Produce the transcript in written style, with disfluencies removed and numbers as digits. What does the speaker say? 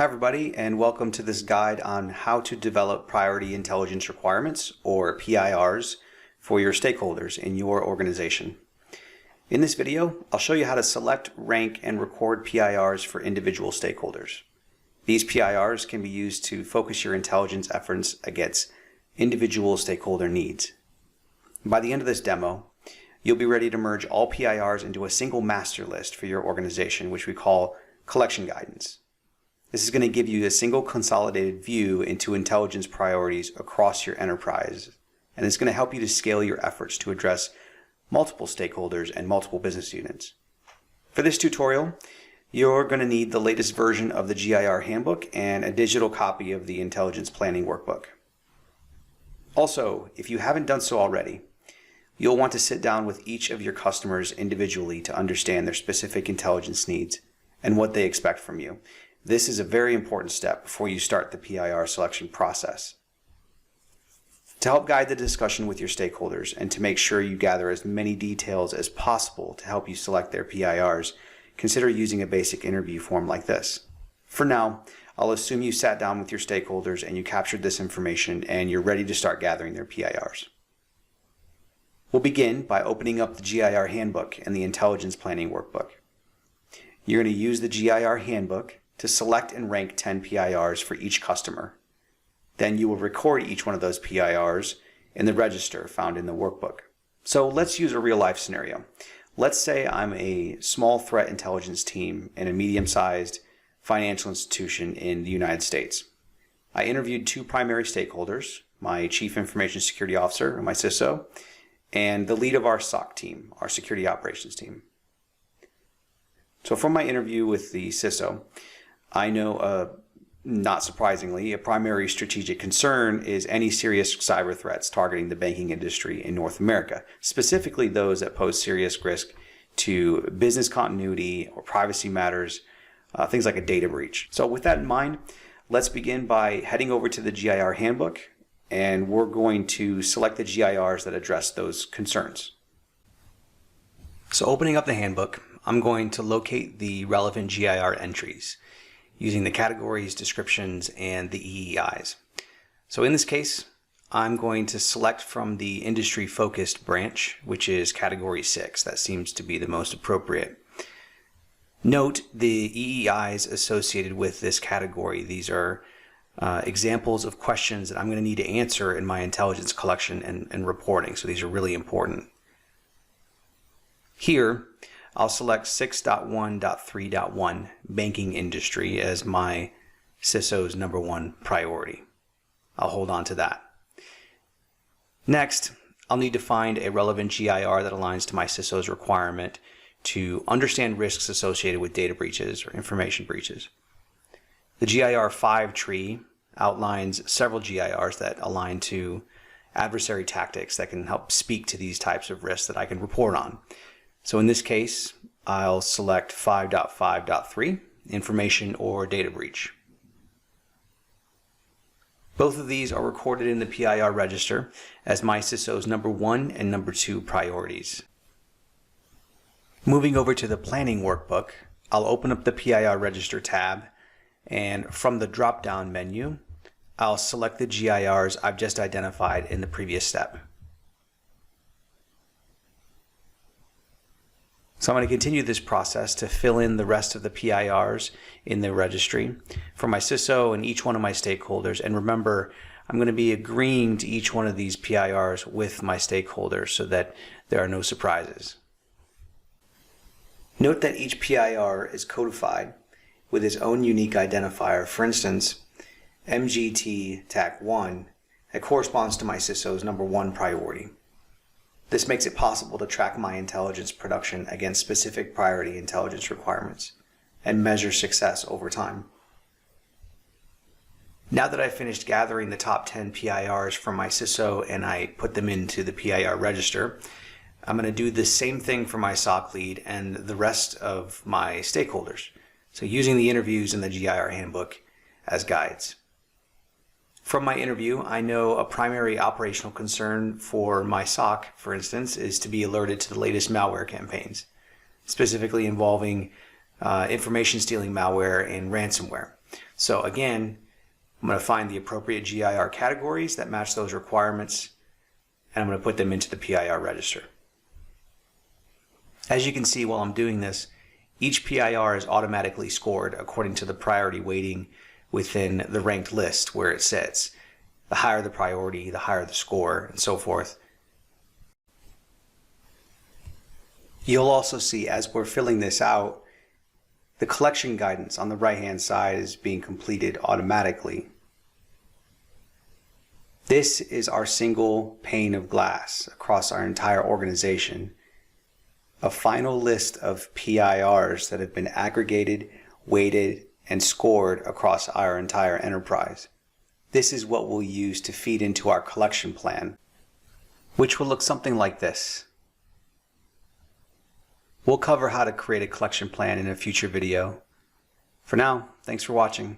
Hi everybody, and welcome to this guide on how to develop priority intelligence requirements, or PIRs, for your stakeholders in your organization. In this video, I'll show you how to select, rank, and record PIRs for individual stakeholders. These PIRs can be used to focus your intelligence efforts against individual stakeholder needs. By the end of this demo, you'll be ready to merge all PIRs into a single master list for your organization, which we call collection guidance. This is going to give you a single consolidated view into intelligence priorities across your enterprise, and it's going to help you to scale your efforts to address multiple stakeholders and multiple business units. For this tutorial, you're going to need the latest version of the GIR handbook and a digital copy of the intelligence planning workbook. Also, if you haven't done so already, you'll want to sit down with each of your customers individually to understand their specific intelligence needs and what they expect from you. This is a very important step before you start the PIR selection process. To help guide the discussion with your stakeholders and to make sure you gather as many details as possible to help you select their PIRs, consider using a basic interview form like this. For now, I'll assume you sat down with your stakeholders and you captured this information and you're ready to start gathering their PIRs. We'll begin by opening up the GIR handbook and the intelligence planning workbook. You're going to use the GIR handbook to select and rank 10 PIRs for each customer. Then you will record each one of those PIRs in the register found in the workbook. So let's use a real-life scenario. Let's say I'm a small threat intelligence team in a medium-sized financial institution in the United States. I interviewed two primary stakeholders, my Chief Information Security Officer, or my CISO, and the lead of our SOC team, our Security Operations team. So from my interview with the CISO, I know, not surprisingly, a primary strategic concern is any serious cyber threats targeting the banking industry in North America, specifically those that pose serious risk to business continuity or privacy matters, things like a data breach. So with that in mind, let's begin by heading over to the GIR handbook, and we're going to select the GIRs that address those concerns. So opening up the handbook, I'm going to locate the relevant GIR entries using the categories, descriptions, and the EEIs. So in this case, I'm going to select from the industry-focused branch, which is category 6. That seems to be the most appropriate. Note the EEIs associated with this category. These are examples of questions that I'm going to need to answer in my intelligence collection and reporting, so these are really important. Here, I'll select 6.1.3.1 banking industry as my CISO's #1 priority. I'll hold on to that. Next, I'll need to find a relevant GIR that aligns to my CISO's requirement to understand risks associated with data breaches or information breaches. The GIR 5 tree outlines several GIRs that align to adversary tactics that can help speak to these types of risks that I can report on. So in this case, I'll select 5.5.3, information or data breach. Both of these are recorded in the PIR register as my CISO's #1 and #2 priorities. Moving over to the planning workbook, I'll open up the PIR register tab, and from the drop-down menu, I'll select the GIRs I've just identified in the previous step. So I'm going to continue this process to fill in the rest of the PIRs in the registry for my CISO and each one of my stakeholders. And remember, I'm going to be agreeing to each one of these PIRs with my stakeholders so that there are no surprises. Note that each PIR is codified with its own unique identifier. For instance, MGT TAC 1 that corresponds to my CISO's #1 priority. This makes it possible to track my intelligence production against specific priority intelligence requirements and measure success over time. Now that I've finished gathering the top 10 PIRs from my CISO and I put them into the PIR register, I'm going to do the same thing for my SOC lead and the rest of my stakeholders. So using the interviews in the GIR handbook as guides. From my interview, I know a primary operational concern for my SOC, for instance, is to be alerted to the latest malware campaigns, specifically involving information stealing malware and ransomware. So again, I'm going to find the appropriate GIR categories that match those requirements, and I'm going to put them into the PIR register. As you can see while I'm doing this, each PIR is automatically scored according to the priority weighting within the ranked list where it sits. The higher the priority, the higher the score, and so forth. You'll also see as we're filling this out, the collection guidance on the right-hand side is being completed automatically. This is our single pane of glass across our entire organization. A final list of PIRs that have been aggregated, weighted, and scored across our entire enterprise. This is what we'll use to feed into our collection plan, which will look something like this. We'll cover how to create a collection plan in a future video. For now, thanks for watching.